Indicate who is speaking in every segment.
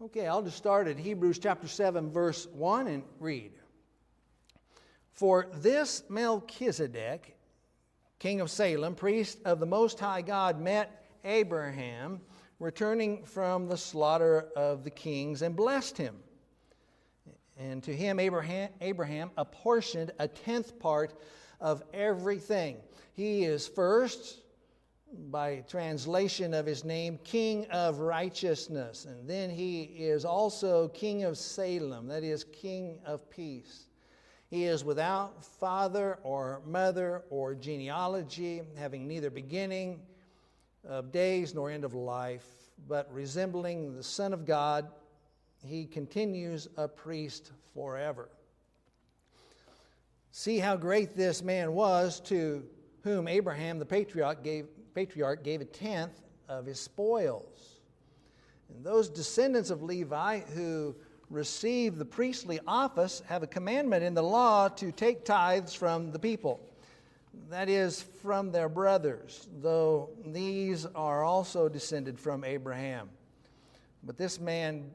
Speaker 1: Okay, I'll just start at Hebrews chapter 7, verse 1 and read. For this Melchizedek, king of Salem, priest of the Most High God, met Abraham, returning from the slaughter of the kings, and blessed him. And to him Abraham apportioned a tenth part of everything. He is first, by translation of his name, King of Righteousness. And then he is also King of Salem, that is, King of Peace. He is without father or mother or genealogy, having neither beginning of days nor end of life, but resembling the Son of God, he continues a priest forever. See how great this man was, to whom Abraham the patriarch gave a tenth of his spoils. And those descendants of Levi who receive the priestly office have a commandment in the law to take tithes from the people, that is, from their brothers, though these are also descended from Abraham. But this man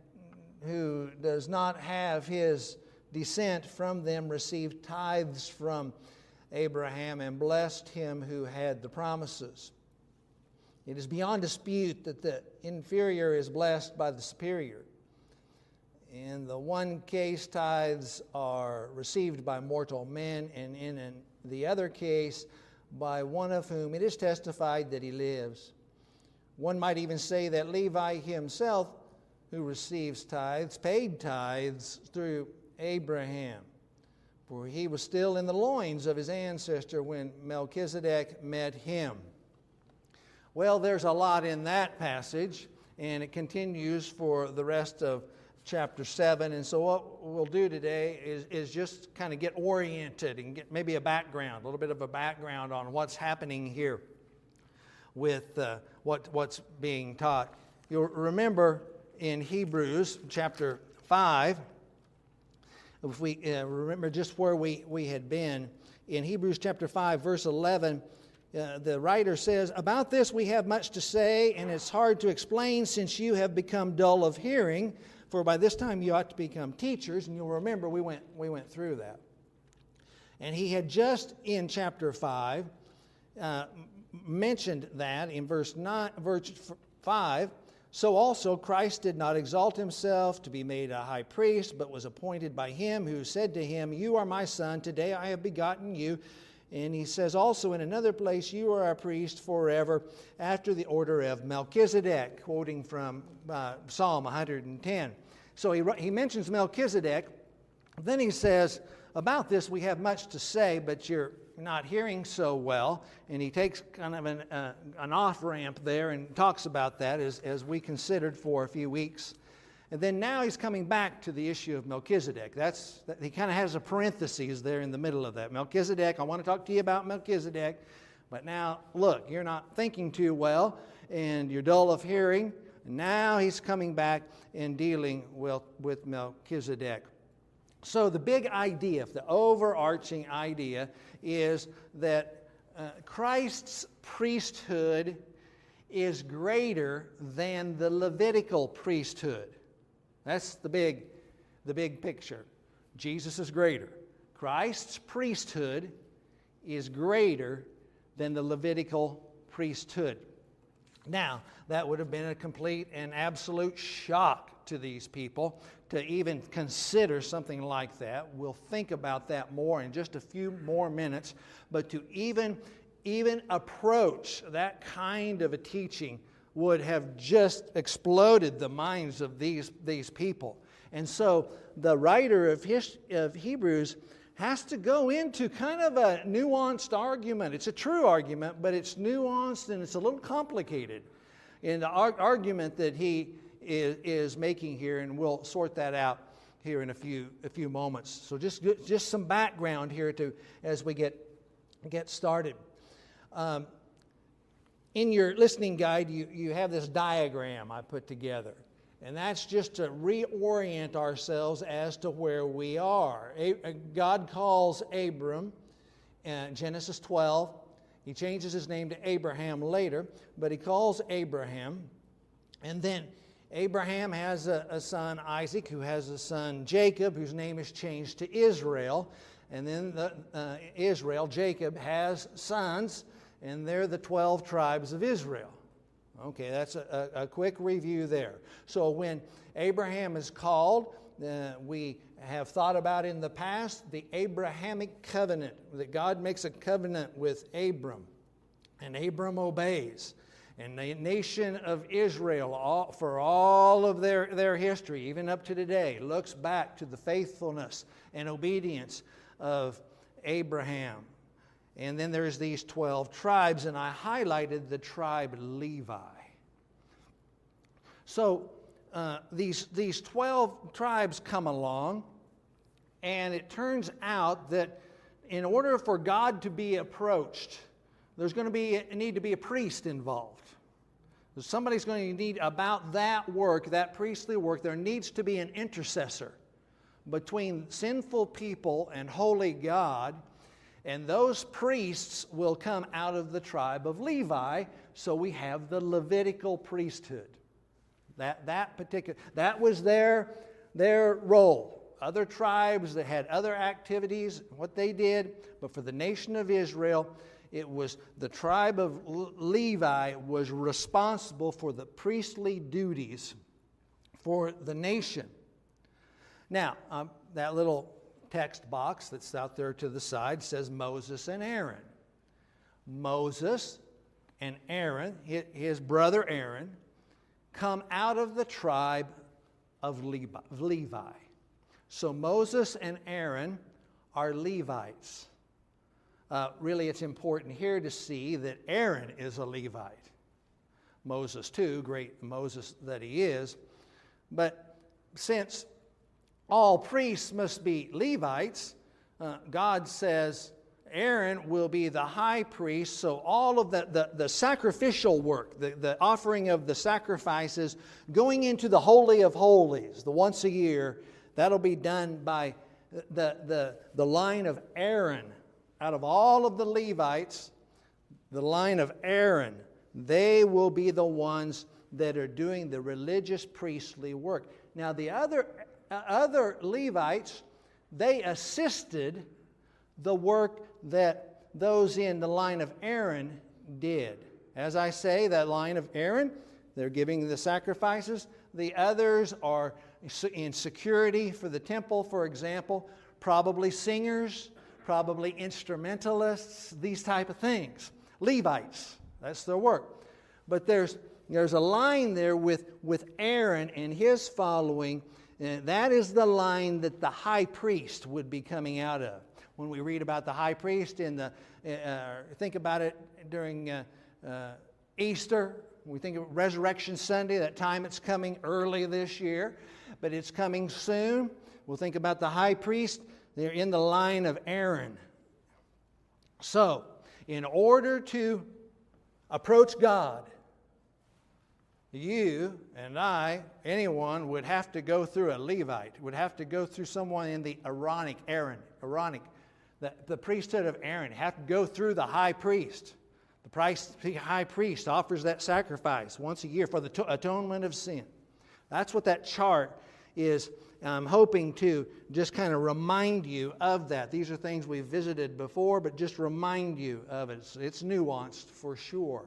Speaker 1: who does not have his descent from them received tithes from Abraham and blessed him who had the promises. It is beyond dispute that the inferior is blessed by the superior. In the one case, tithes are received by mortal men, and in the other case, by one of whom it is testified that he lives. One might even say that Levi himself, who receives tithes, paid tithes through Abraham, for he was still in the loins of his ancestor when Melchizedek met him. Well, there's a lot in that passage, and it continues for the rest of chapter 7. And so what we'll do today is just kind of get oriented and get maybe a little bit of a background on what's happening here with what's being taught. You'll remember in Hebrews chapter 5, if we remember just where we had been, in Hebrews chapter 5, verse 11, the writer says, "About this we have much to say, and it's hard to explain since you have become dull of hearing, for by this time you ought to become teachers." And you'll remember we went through that. And he had just in chapter 5 mentioned that in verse 5, "So also Christ did not exalt himself to be made a high priest, but was appointed by him who said to him, 'You are my son, today I have begotten you.' And he says also in another place, 'You are a priest forever after the order of Melchizedek,'" quoting from Psalm 110. So he mentions Melchizedek. Then he says, "About this we have much to say, but you're not hearing so well." And he takes kind of an off-ramp there and talks about that as we considered for a few weeks. And then now he's coming back to the issue of Melchizedek. He kind of has a parenthesis there in the middle of that. Melchizedek, I want to talk to you about Melchizedek. But now, look, you're not thinking too well, and you're dull of hearing. And now he's coming back and dealing with Melchizedek. So the big idea, the overarching idea, is that Christ's priesthood is greater than the Levitical priesthood. That's the big picture. Jesus is greater. Christ's priesthood is greater than the Levitical priesthood. Now, that would have been a complete and absolute shock to these people to even consider something like that. We'll think about that more in just a few more minutes. But to even approach that kind of a teaching would have just exploded the minds of these people. And so the writer of Hebrews has to go into kind of a nuanced argument. It's a true argument, but it's nuanced and it's a little complicated in the argument that he is making here, and we'll sort that out here in a few moments. So just some background here as we get started. In your listening guide, you have this diagram I put together. And that's just to reorient ourselves as to where we are. God calls Abram in Genesis 12. He changes his name to Abraham later, but he calls Abraham. And then Abraham has a son, Isaac, who has a son, Jacob, whose name is changed to Israel. And then Israel, Jacob, has sons, and they're the 12 tribes of Israel. Okay, that's a quick review there. So when Abraham is called, we have thought about in the past the Abrahamic covenant, that God makes a covenant with Abram, and Abram obeys. And the nation of Israel, for all of their history, even up to today, looks back to the faithfulness and obedience of Abraham. And then there's these 12 tribes, and I highlighted the tribe Levi. So these 12 tribes come along, and it turns out that in order for God to be approached, there's going to need to be a priest involved. Somebody's going to need, about that work, that priestly work, there needs to be an intercessor between sinful people and holy God, and those priests will come out of the tribe of Levi, so we have the Levitical priesthood. That was their role. Other tribes that had other activities, what they did, but for the nation of Israel, it was the tribe of Levi was responsible for the priestly duties for the nation. Now, that little text box that's out there to the side says Moses and Aaron. Moses and Aaron, his brother Aaron, come out of the tribe of Levi. So Moses and Aaron are Levites. Really, it's important here to see that Aaron is a Levite. Moses too, great Moses that he is. But since all priests must be Levites, God says Aaron will be the high priest, so all of the sacrificial work, the offering of the sacrifices, going into the Holy of Holies, the once a year, that'll be done by the line of Aaron. Out of all of the Levites, the line of Aaron, they will be the ones that are doing the religious priestly work. Now, the other Levites, they assisted the work that those in the line of Aaron did. As I say, that line of Aaron, they're giving the sacrifices. The others are in security for the temple, for example, probably singers, probably instrumentalists, these type of things. Levites, that's their work. But there's a line there with Aaron and his following. That is the line that the high priest would be coming out of. When we read about the high priest think about it during Easter. We think of Resurrection Sunday, that time it's coming early this year, but it's coming soon. We'll think about the high priest. They're in the line of Aaron. So, in order to approach God, you and I, anyone, would have to go through a Levite, would have to go through someone in the Aaronic, the priesthood of Aaron, have to go through the high priest. The high priest offers that sacrifice once a year for the atonement of sin. That's what that chart is. I'm hoping to just kind of remind you of that. These are things we've visited before, but just remind you of it. It's nuanced for sure.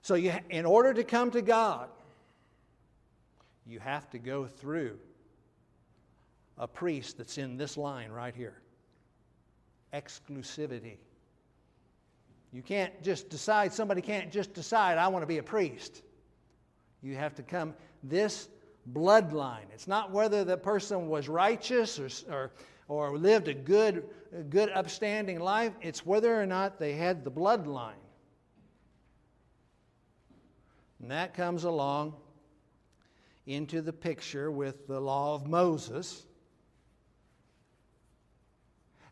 Speaker 1: So in order to come to God, you have to go through a priest that's in this line right here. Exclusivity. You can't just decide, somebody can't just decide, I want to be a priest. You have to come this bloodline. It's not whether the person was righteous or lived a good upstanding life. It's whether or not they had the bloodline. And that comes along into the picture with the law of Moses.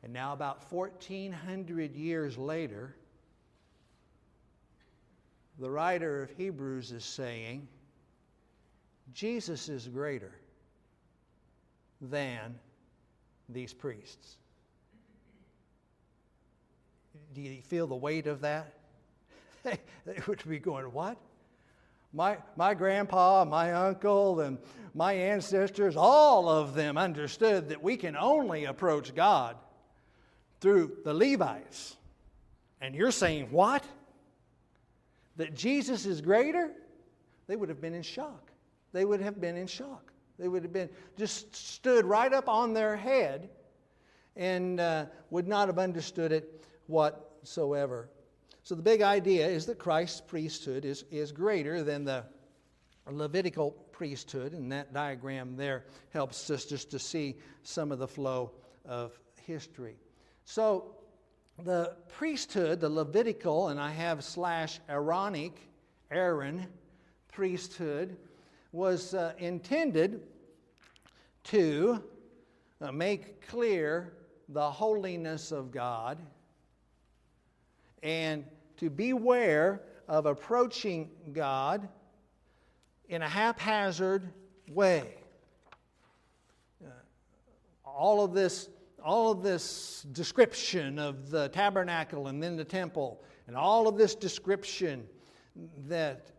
Speaker 1: And now about 1,400 years later, the writer of Hebrews is saying, Jesus is greater than these priests. Do you feel the weight of that? They would be going, what? My grandpa, my uncle, and my ancestors, all of them understood that we can only approach God through the Levites. And you're saying, what? That Jesus is greater? They would have been in shock. They would have been in shock. They would have been just stood right up on their head and would not have understood it whatsoever. So the big idea is that Christ's priesthood is greater than the Levitical priesthood, and that diagram there helps us just to see some of the flow of history. So the priesthood, the Levitical, and I have /Aaronic, Aaron priesthood, was intended to make clear the holiness of God and to beware of approaching God in a haphazard way. All of this description of the tabernacle and then the temple, and all of this description that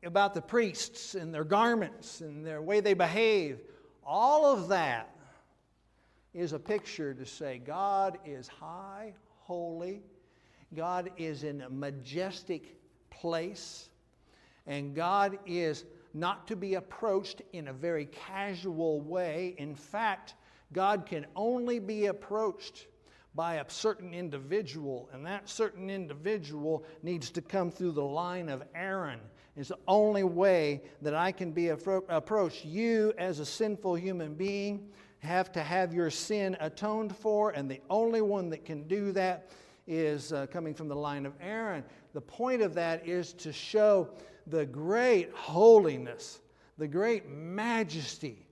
Speaker 1: about the priests and their garments and their way they behave, all of that is a picture to say God is high, holy, God is in a majestic place, and God is not to be approached in a very casual way. In fact, God can only be approached by a certain individual, and that certain individual needs to come through the line of Aaron. It's the only way that I can be approached. You, as a sinful human being, have to have your sin atoned for, and the only one that can do that is coming from the line of Aaron. The point of that is to show the great holiness, the great majesty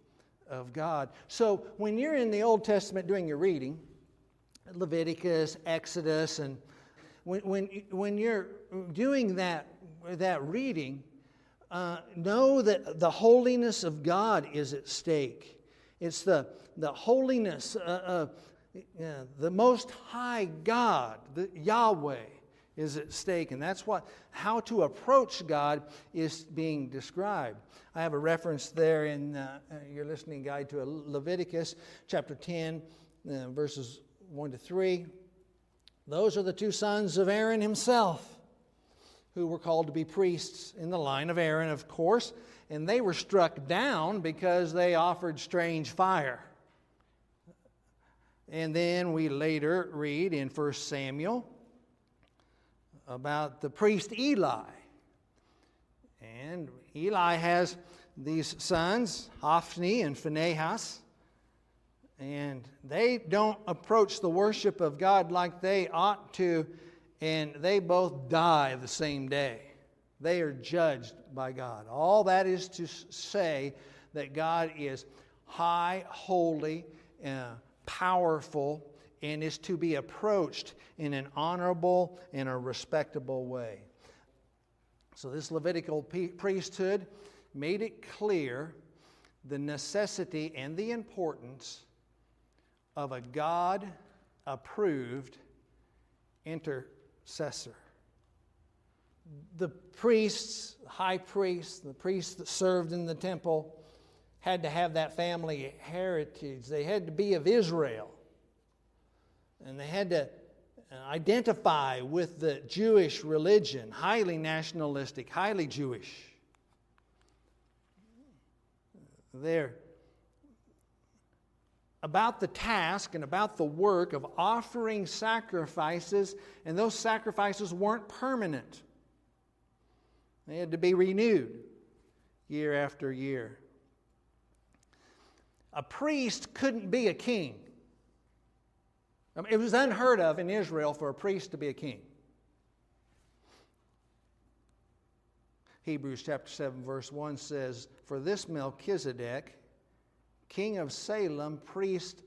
Speaker 1: of God. So when you're in the Old Testament doing your reading, Leviticus, Exodus, and when you're doing that reading, know that the holiness of God is at stake. It's the holiness of the Most High God, the Yahweh, is at stake, and that's how to approach God is being described. I have a reference there in your listening guide to Leviticus chapter 10, verses 1 to 3. Those are the two sons of Aaron himself, who were called to be priests in the line of Aaron, of course, and they were struck down because they offered strange fire. And then we later read in 1 Samuel about the priest Eli. And Eli has these sons, Hophni and Phinehas, and they don't approach the worship of God like they ought to, and they both die the same day. They are judged by God. All that is to say that God is high, holy, powerful, and is to be approached in an honorable and a respectable way. So this Levitical priesthood made it clear the necessity and the importance of a God-approved intercessor. The priests, high priests, the priests that served in the temple had to have that family heritage. They had to be of Israel. And they had to identify with the Jewish religion, highly nationalistic, highly Jewish. They're about the task and about the work of offering sacrifices, and those sacrifices weren't permanent. They had to be renewed year after year. A priest couldn't be a king. I mean, it was unheard of in Israel for a priest to be a king. Hebrews chapter 7 verse 1 says, "For this Melchizedek, king of Salem, priest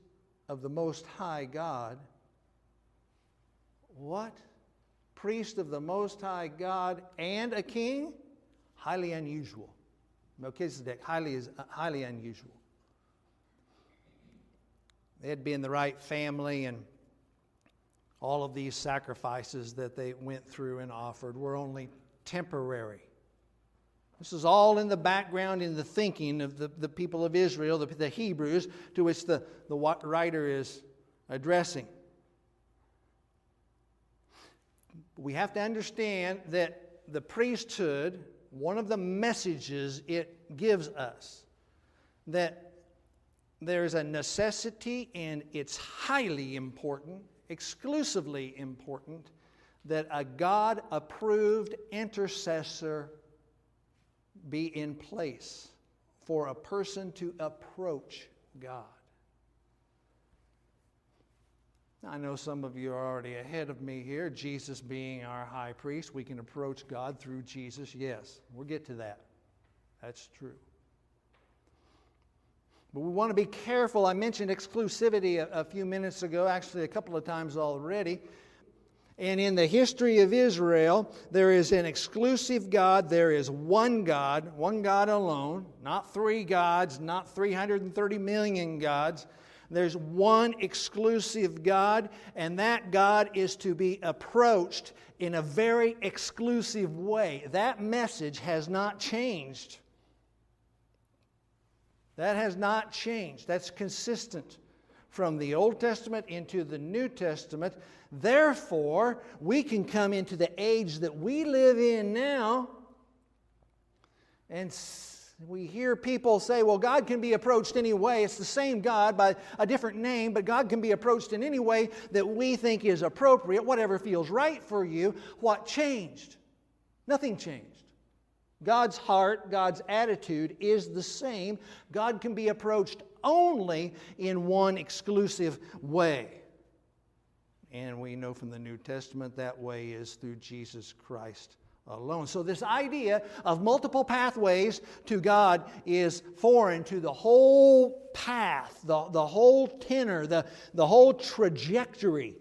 Speaker 1: of the Most High God." What? Priest of the Most High God and a king? Highly unusual. Melchizedek, highly unusual. They had to be in the right family, and all of these sacrifices that they went through and offered were only temporary. This is all in the background, in the thinking of the people of Israel, the Hebrews, to which the writer is addressing. We have to understand that the priesthood, one of the messages it gives us, that there is a necessity, and it's highly important, exclusively important, that a God-approved intercessor be in place for a person to approach God. Now, I know some of you are already ahead of me here. Jesus being our high priest, we can approach God through Jesus. Yes, we'll get to that. That's true. But we want to be careful. I mentioned exclusivity a few minutes ago, actually a couple of times already. And in the history of Israel, there is an exclusive God. There is one God alone, not three gods, not 330 million gods. There's one exclusive God, and that God is to be approached in a very exclusive way. That message has not changed. That has not changed. That's consistent from the Old Testament into the New Testament. Therefore, we can come into the age that we live in now, and we hear people say, well, God can be approached any way. It's the same God by a different name, but God can be approached in any way that we think is appropriate, whatever feels right for you. What changed? Nothing changed. God's heart, God's attitude is the same. God can be approached only in one exclusive way. And we know from the New Testament that way is through Jesus Christ alone. So this idea of multiple pathways to God is foreign to the whole path, the whole tenor, the whole trajectory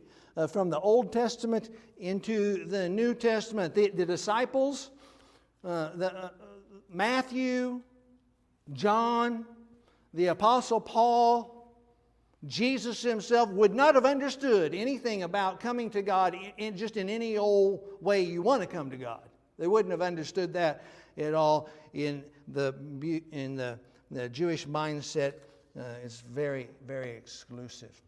Speaker 1: from the Old Testament into the New Testament. The disciples, Matthew, John, the Apostle Paul, Jesus himself would not have understood anything about coming to God just in any old way you want to come to God. They wouldn't have understood that at all in the Jewish mindset. It's very, very exclusive.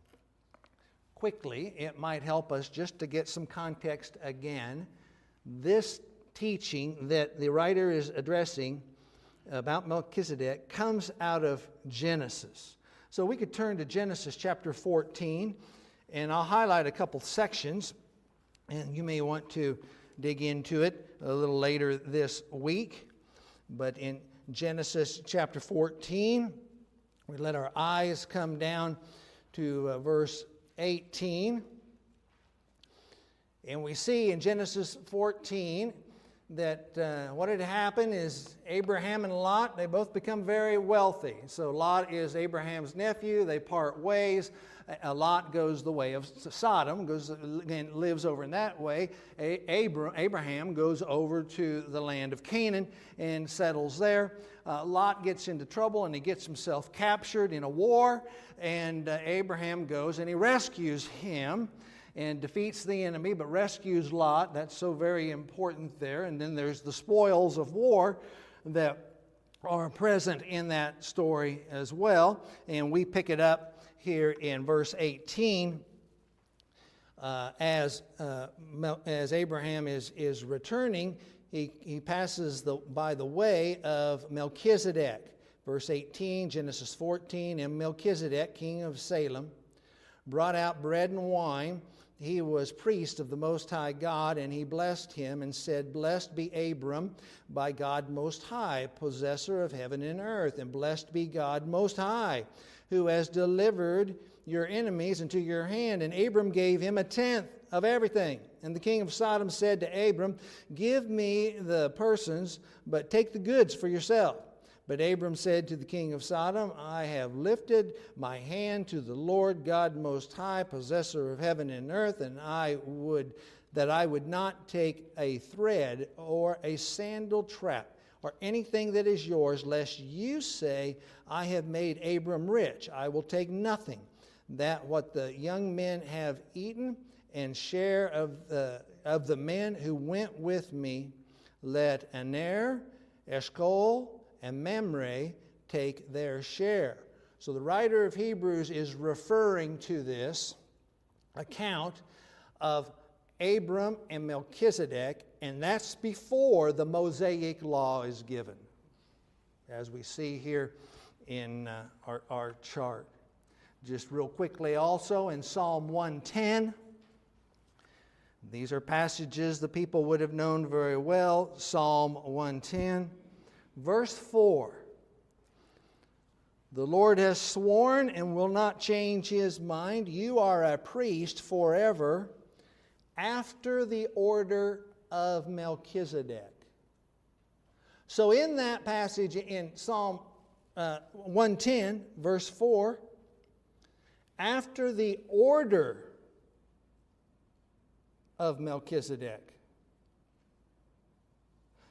Speaker 1: Quickly, it might help us just to get some context again. This teaching that the writer is addressing about Melchizedek comes out of Genesis. So we could turn to Genesis chapter 14, and I'll highlight a couple sections, and you may want to dig into it a little later this week. But in Genesis chapter 14, we let our eyes come down to verse 18. And we see in Genesis 14 that what had happened is Abraham and Lot, they both become very wealthy. So Lot is Abraham's nephew. They part ways. Lot goes the way of Sodom, goes and lives over in that way. Abraham goes over to the land of Canaan and settles there. Lot gets into trouble and he gets himself captured in a war. And Abraham goes and he rescues him and defeats the enemy, but rescues Lot. That's so very important there. And then there's the spoils of war that are present in that story as well. And we pick it up here in verse 18 as Abraham is returning. He passes by the way of Melchizedek. Verse 18, Genesis 14, and Melchizedek, king of Salem, brought out bread and wine. He was priest of the Most High God, and he blessed him and said, Blessed be Abram by God Most High, possessor of heaven and earth, and blessed be God Most High, who has delivered your enemies into your hand. And Abram gave him a tenth of everything. And the king of Sodom said to Abram, Give me the persons, but take the goods for yourself. But Abram said to the king of Sodom, I have lifted my hand to the Lord God Most High, possessor of heaven and earth, and I would not take a thread or a sandal trap or anything that is yours, lest you say, I have made Abram rich. I will take nothing, that what the young men have eaten, and share of the men who went with me, Let Aner, Eshcol, and Mamre take their share. So the writer of Hebrews is referring to this account of Abram and Melchizedek, and that's before the Mosaic law is given, as we see here in our chart. Just real quickly also in Psalm 110, these are passages the people would have known very well. Psalm 110, verse 4. The Lord has sworn and will not change his mind. You are a priest forever after the order of Melchizedek. So in that passage in Psalm 110, verse 4, after the order of Melchizedek,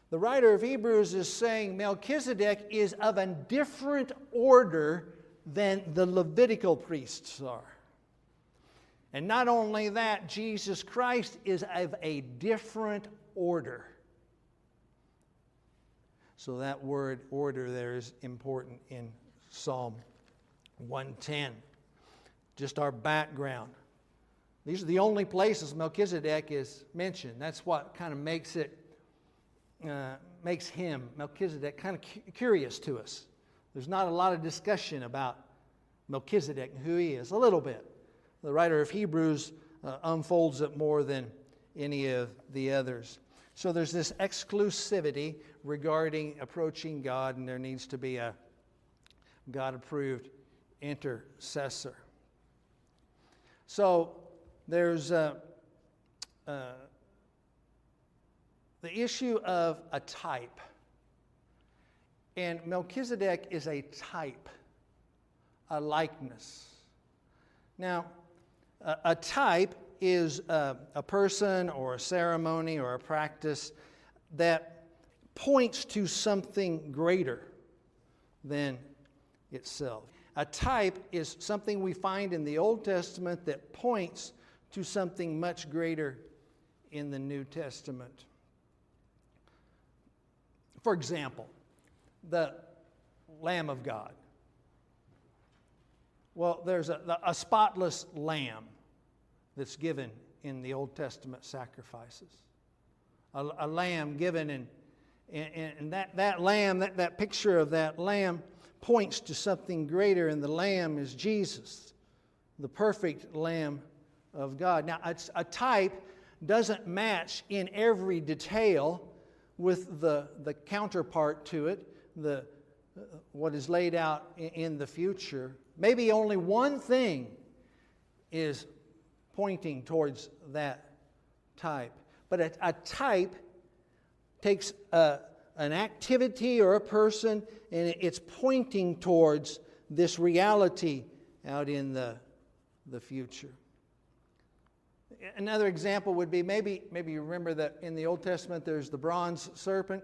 Speaker 1: the writer of Hebrews is saying Melchizedek is of a different order than the Levitical priests are. And not only that, Jesus Christ is of a different order. So that word order there is important in Psalm 110. Just our background. These are the only places Melchizedek is mentioned. That's what kind of makes him, Melchizedek, kind of curious to us. There's not a lot of discussion about Melchizedek and who he is. A little bit. The writer of Hebrews unfolds it more than any of the others. So there's this exclusivity regarding approaching God, and there needs to be a God-approved intercessor. So there's the issue of a type. And Melchizedek is a type, a likeness. Now, a type is a person or a ceremony or a practice that points to something greater than itself. A type is something we find in the Old Testament that points to something much greater in the New Testament. For example, the Lamb of God. Well, there's a spotless lamb that's given in the Old Testament sacrifices. A lamb given, and that lamb, that picture of that lamb points to something greater, and the lamb is Jesus, the perfect Lamb of God. Now, a type doesn't match in every detail with the counterpart to it, what is laid out in the future. Maybe only one thing is pointing towards that type. But a type takes an activity or a person, and it's pointing towards this reality out in the future. Another example would be, maybe you remember that in the Old Testament there's the bronze serpent.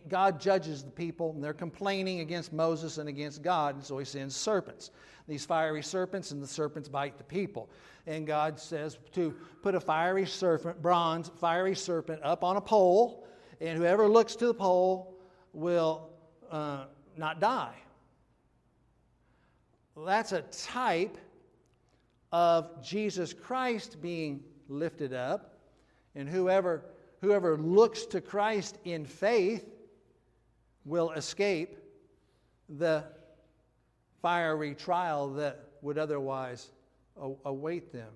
Speaker 1: God judges the people, and they're complaining against Moses and against God, and so he sends serpents. These fiery serpents, and the serpents bite the people. And God says to put a bronze fiery serpent up on a pole, and whoever looks to the pole will not die. Well, that's a type of Jesus Christ being lifted up, and whoever looks to Christ in faith will escape the fiery trial that would otherwise await them.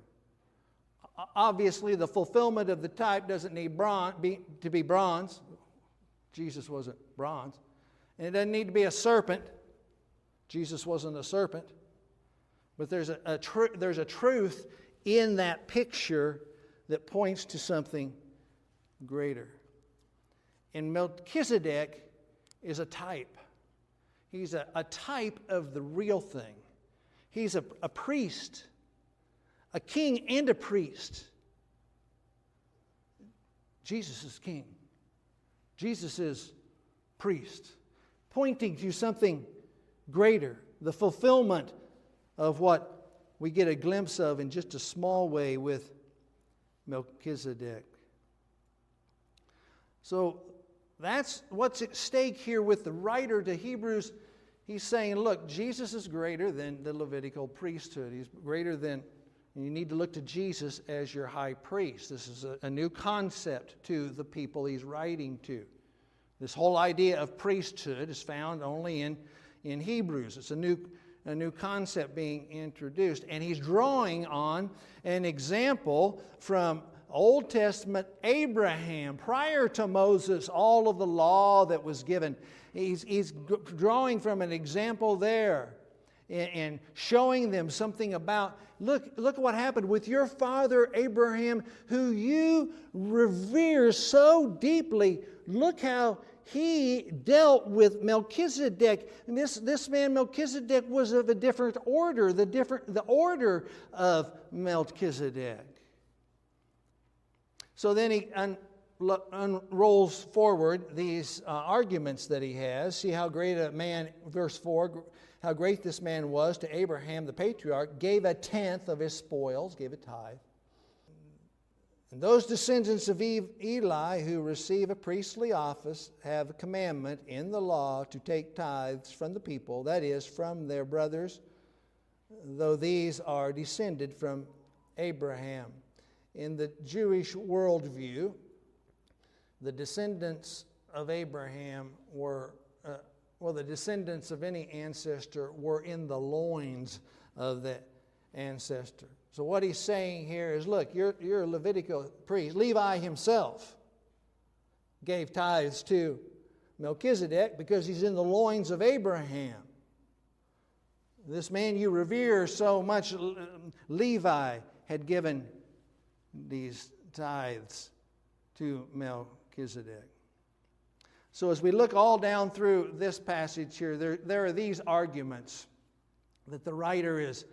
Speaker 1: Obviously, the fulfillment of the type doesn't need to be bronze. Jesus wasn't bronze. And it doesn't need to be a serpent. Jesus wasn't a serpent. But there's a truth in that picture that points to something greater. And Melchizedek is a type. He's a type of the real thing. He's a priest, a king and a priest. Jesus is king. Jesus is priest, pointing to something greater, the fulfillment of what we get a glimpse of in just a small way with Melchizedek. So that's what's at stake here with the writer to Hebrews. He's saying, look, Jesus is greater than the Levitical priesthood. He's greater than, and you need to look to Jesus as your high priest. This is a new concept to the people he's writing to. This whole idea of priesthood is found only in Hebrews. It's a new concept being introduced. And he's drawing on an example from Old Testament Abraham. Prior to Moses, all of the law that was given, he's drawing from an example there and showing them something about, look at what happened with your father Abraham, who you revere so deeply. Look how he dealt with Melchizedek. And this man Melchizedek was of a different order, the order of Melchizedek. So then he unrolls forward these arguments that he has. See how great a man, verse 4, how great this man was to Abraham, the patriarch, gave a tenth of his spoils, gave a tithe. And those descendants of Eli who receive a priestly office have a commandment in the law to take tithes from the people, that is, from their brothers, though these are descended from Abraham. In the Jewish worldview, the descendants of Abraham were, the descendants of any ancestor were in the loins of the ancestor. So what he's saying here is, look, you're a Levitical priest. Levi himself gave tithes to Melchizedek because he's in the loins of Abraham. This man you revere so much, Levi had given these tithes to Melchizedek. So as we look all down through this passage here, there are these arguments that the writer is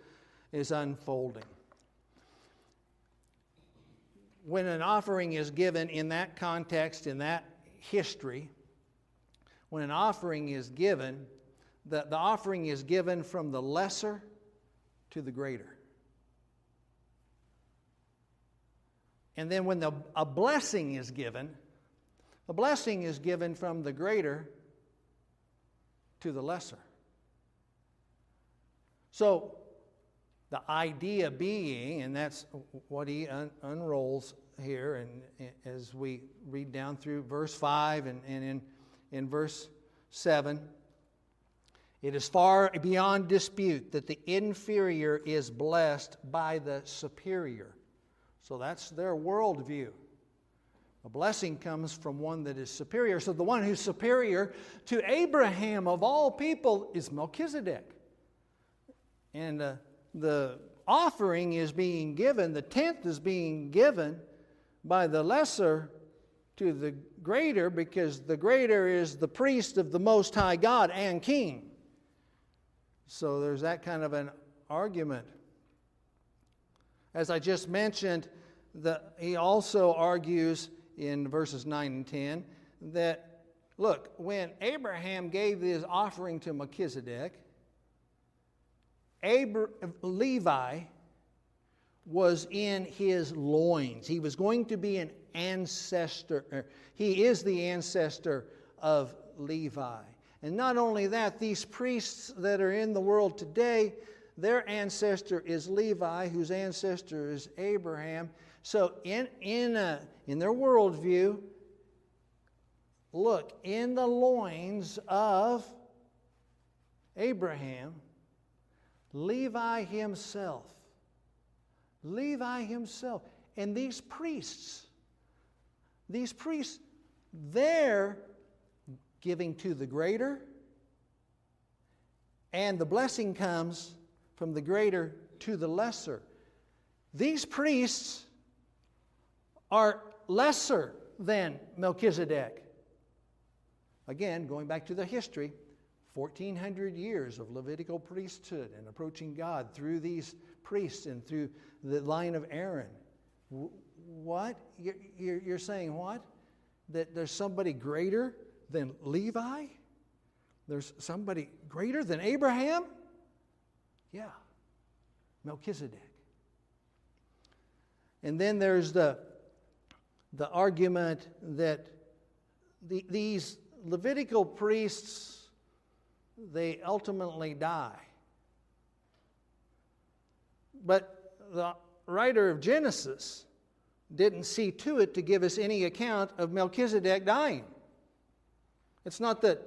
Speaker 1: unfolding. When an offering is given in that context, in that history, when an offering is given, the offering is given from the lesser to the greater. And then when a blessing is given, the blessing is given from the greater to the lesser. So the idea being, and that's what he unrolls here, and as we read down through verse 5 and in verse 7, it is far beyond dispute that the inferior is blessed by the superior. So that's their worldview. A blessing comes from one that is superior. So the one who's superior to Abraham of all people is Melchizedek. And the offering is being given, the tenth is being given by the lesser to the greater, because the greater is the priest of the Most High God and King. So there's that kind of an argument. As I just mentioned, he also argues in verses 9 and 10 that, look, when Abraham gave his offering to Melchizedek, Levi was in his loins. He was going to be an ancestor. He is the ancestor of Levi. And not only that, these priests that are in the world today, their ancestor is Levi, whose ancestor is Abraham. So in their worldview, look, in the loins of Abraham, Levi himself, and these priests, they're giving to the greater, and the blessing comes from the greater to the lesser. These priests are lesser than Melchizedek. Again, going back to the history, 1,400 years of Levitical priesthood and approaching God through these priests and through the line of Aaron. What? You're saying what? That there's somebody greater than Levi? There's somebody greater than Abraham? Yeah, Melchizedek. And then there's the argument that these Levitical priests, they ultimately die. But the writer of Genesis didn't see to it to give us any account of Melchizedek dying. It's not that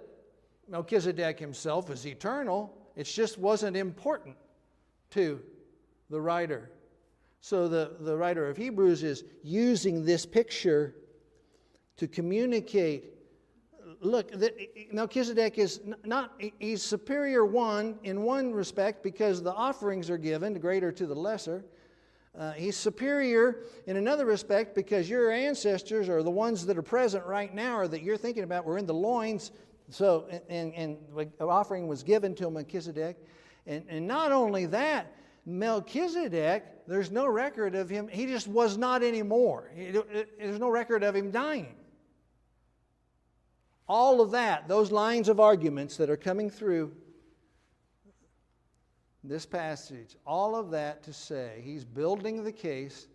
Speaker 1: Melchizedek himself is eternal. It just wasn't important to the writer. So the writer of Hebrews is using this picture to communicate, look, Melchizedek is not, he's superior one in one respect because the offerings are given, the greater to the lesser. He's superior in another respect because your ancestors, or the ones that are present right now or that you're thinking about, were in the loins. So, and an offering was given to Melchizedek. And not only that, Melchizedek, there's no record of him. He just was not anymore. There's no record of him dying. All of that, those lines of arguments that are coming through this passage, all of that to say, he's building the case,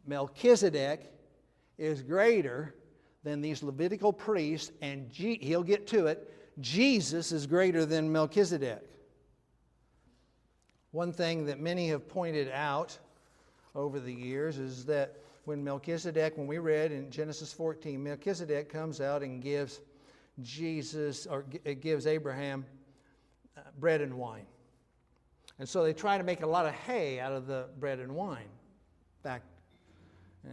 Speaker 1: Melchizedek is greater than these Levitical priests, and he'll get to it, Jesus is greater than Melchizedek. One thing that many have pointed out over the years is that when we read in Genesis 14, Melchizedek comes out and gives gives Abraham bread and wine. And so they try to make a lot of hay out of the bread and wine back.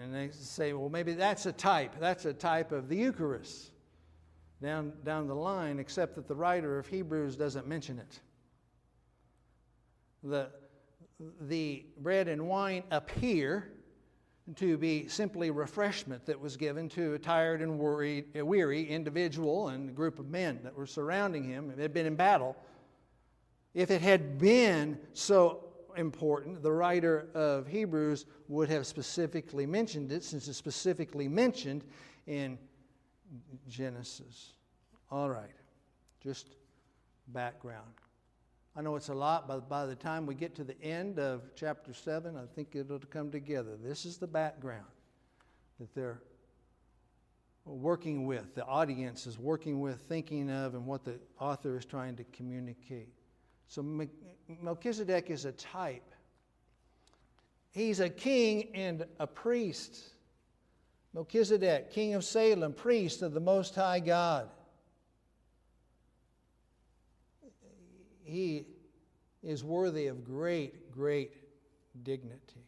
Speaker 1: And they say, well, maybe that's a type. That's a type of the Eucharist down the line, except that the writer of Hebrews doesn't mention it. The bread and wine appear to be simply refreshment that was given to a tired and weary individual and a group of men that were surrounding him. It had been in battle. If it had been so important, the writer of Hebrews would have specifically mentioned it, since it's specifically mentioned in Genesis. All right, just background. I know it's a lot, but by the time we get to the end of chapter 7, I think it'll come together. This is the background that they're working with, the audience is working with, thinking of, and what the author is trying to communicate. So Melchizedek is a type. He's a king and a priest. Melchizedek, king of Salem, priest of the Most High God. He is worthy of great, great dignity.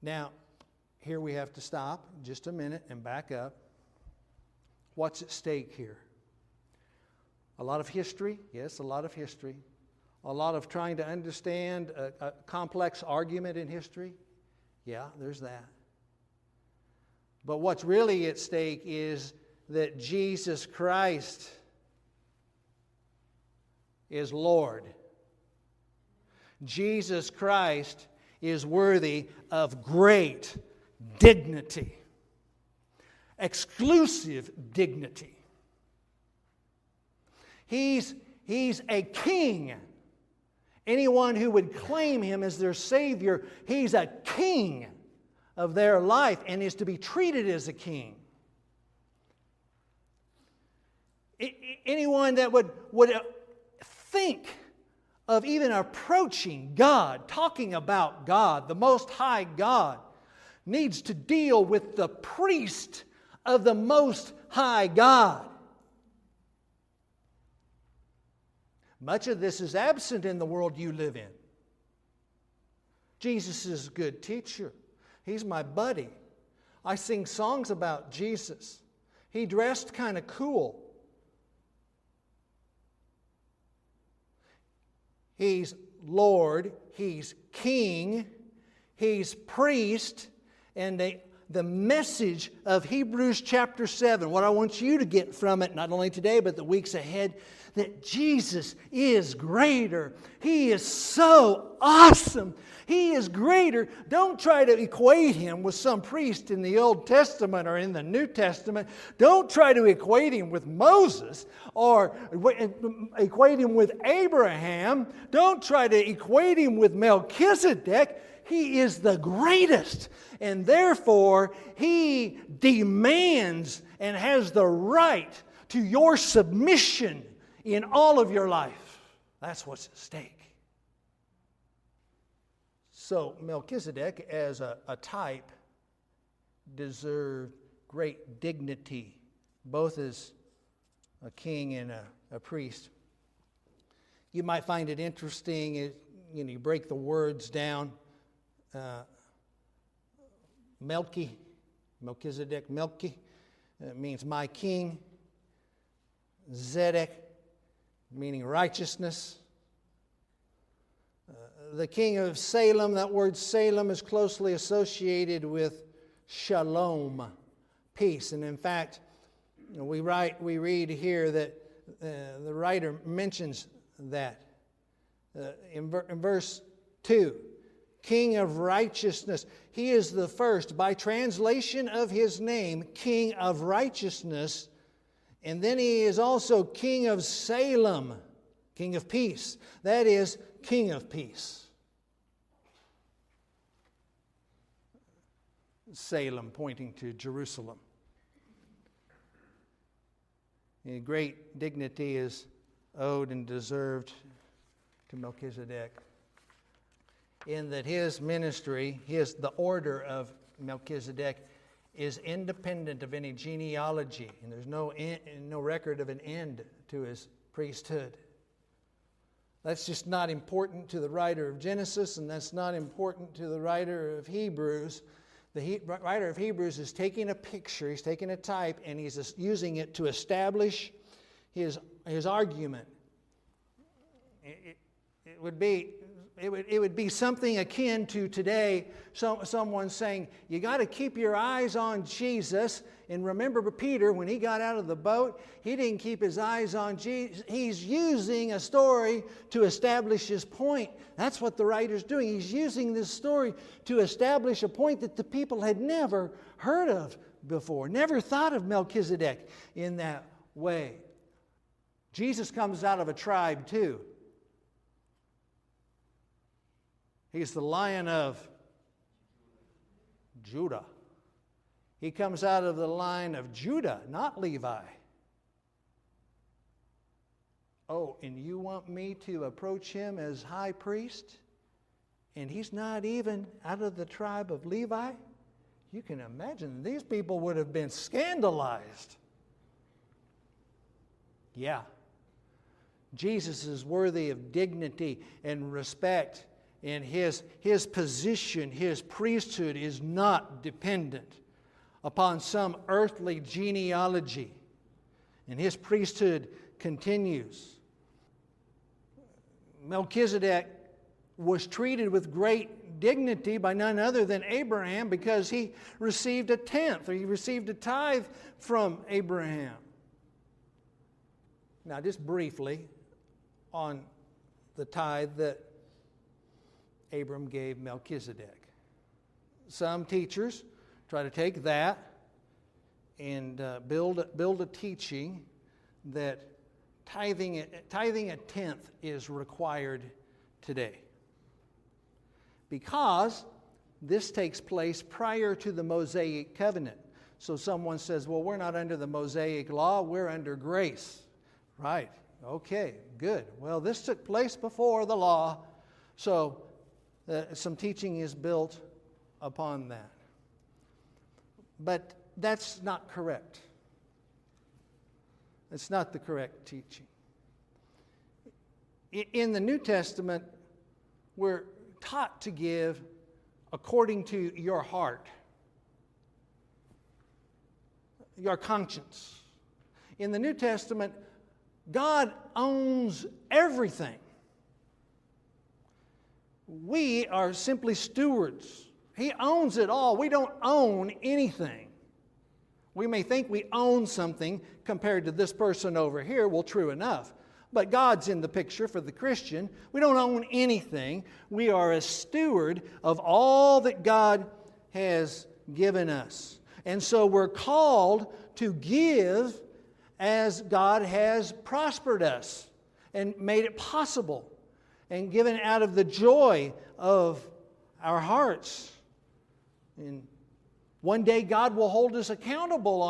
Speaker 1: Now, here we have to stop just a minute and back up. What's at stake here? A lot of history, yes, a lot of history. A lot of trying to understand a complex argument in history. Yeah, there's that. But what's really at stake is that Jesus Christ is Lord. Jesus Christ is worthy of great dignity, exclusive dignity. He's a king. Anyone who would claim him as their Savior, he's a king of their life and is to be treated as a king. Anyone that would think of even approaching God, talking about God, the Most High God, needs to deal with the priest of the Most High God. Much of this is absent in the world you live in. Jesus is a good teacher. He's my buddy. I sing songs about Jesus. He dressed kind of cool. He's Lord, He's King, He's priest, and the message of Hebrews chapter 7, what I want you to get from it, not only today but the weeks ahead, that Jesus is greater. He is so awesome. He is greater. Don't try to equate Him with some priest in the Old Testament or in the New Testament. Don't try to equate Him with Moses or equate Him with Abraham. Don't try to equate Him with Melchizedek. He is the greatest. And therefore, He demands and has the right to your submission in all of your life. That's what's at stake. So Melchizedek, as a type, deserved great dignity, both as a king and a priest. You might find it interesting, you break the words down. Melchizedek, means my king. Zedek, meaning righteousness. The king of Salem, that word Salem is closely associated with shalom, peace. And in fact, we read here that the writer mentions that in verse 2. King of righteousness. He is the first, by translation of his name, King of righteousness. And then he is also King of Salem, King of peace. That is, King of peace. Salem pointing to Jerusalem. A great dignity is owed and deserved to Melchizedek, in that his ministry, the order of Melchizedek, is independent of any genealogy, and there's no record of an end to his priesthood. That's just not important to the writer of Genesis, and that's not important to the writer of Hebrews. The writer of Hebrews is taking a picture, he's taking a type, and he's using it to establish his argument. It would be something akin to today, someone saying, you got to keep your eyes on Jesus. And remember Peter, when he got out of the boat, he didn't keep his eyes on Jesus. He's using a story to establish his point. That's what the writer's doing. He's using this story to establish a point that the people had never heard of before, never thought of Melchizedek in that way. Jesus comes out of a tribe too. He's the Lion of Judah. He comes out of the line of Judah, not Levi. Oh, and you want me to approach him as high priest? And he's not even out of the tribe of Levi? You can imagine these people would have been scandalized. Yeah. Jesus is worthy of dignity and respect. And his position, his priesthood is not dependent upon some earthly genealogy. And his priesthood continues. Melchizedek was treated with great dignity by none other than Abraham, because he received a tenth, or he received a tithe from Abraham. Now, just briefly on the tithe that Abram gave Melchizedek. Some teachers try to take that and build a teaching that tithing a tenth is required today, because this takes place prior to the Mosaic covenant. So someone says, well, we're not under the Mosaic law, we're under grace. Right, okay, good. Well, this took place before the law, so some teaching is built upon that. But that's not correct. It's not the correct teaching. In the New Testament, we're taught to give according to your heart, your conscience. In the New Testament, God owns everything. We are simply stewards. He owns it all. We don't own anything. We may think we own something compared to this person over here. Well, true enough. But God's in the picture for the Christian. We don't own anything. We are a steward of all that God has given us. And so we're called to give as God has prospered us and made it possible, and given out of the joy of our hearts. And one day God will hold us accountable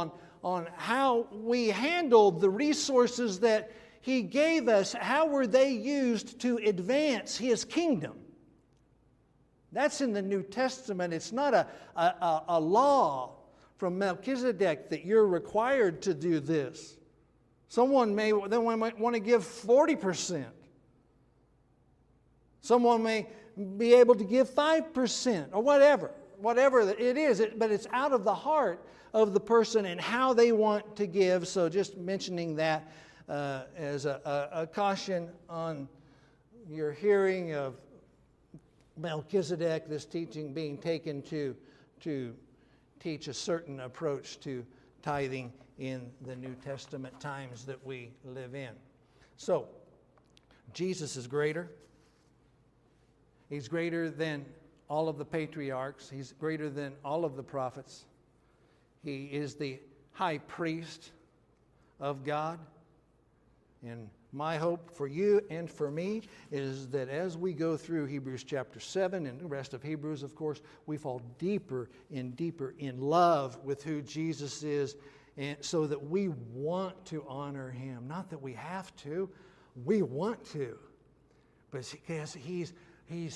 Speaker 1: on how we handled the resources that He gave us. How were they used to advance His kingdom? That's in the New Testament. It's not a law from Melchizedek that you're required to do this. Someone might want to give 40%. Someone may be able to give 5% or whatever it is. But it's out of the heart of the person and how they want to give. So just mentioning that as a caution on your hearing of Melchizedek, this teaching being taken to teach a certain approach to tithing in the New Testament times that we live in. So, Jesus is greater. He's greater than all of the patriarchs. He's greater than all of the prophets. He is the high priest of God. And my hope for you and for me is that as we go through Hebrews chapter 7 and the rest of Hebrews, of course, we fall deeper and deeper in love with who Jesus is, and so that we want to honor Him. Not that we have to, we want to. But because He's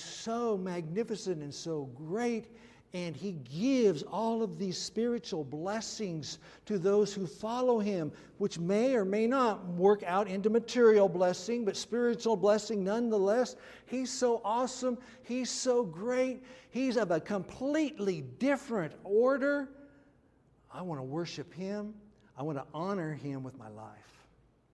Speaker 1: so magnificent and so great, and He gives all of these spiritual blessings to those who follow Him, which may or may not work out into material blessing, but spiritual blessing nonetheless. He's so awesome. He's so great. He's of a completely different order. I want to worship Him. I want to honor Him with my life.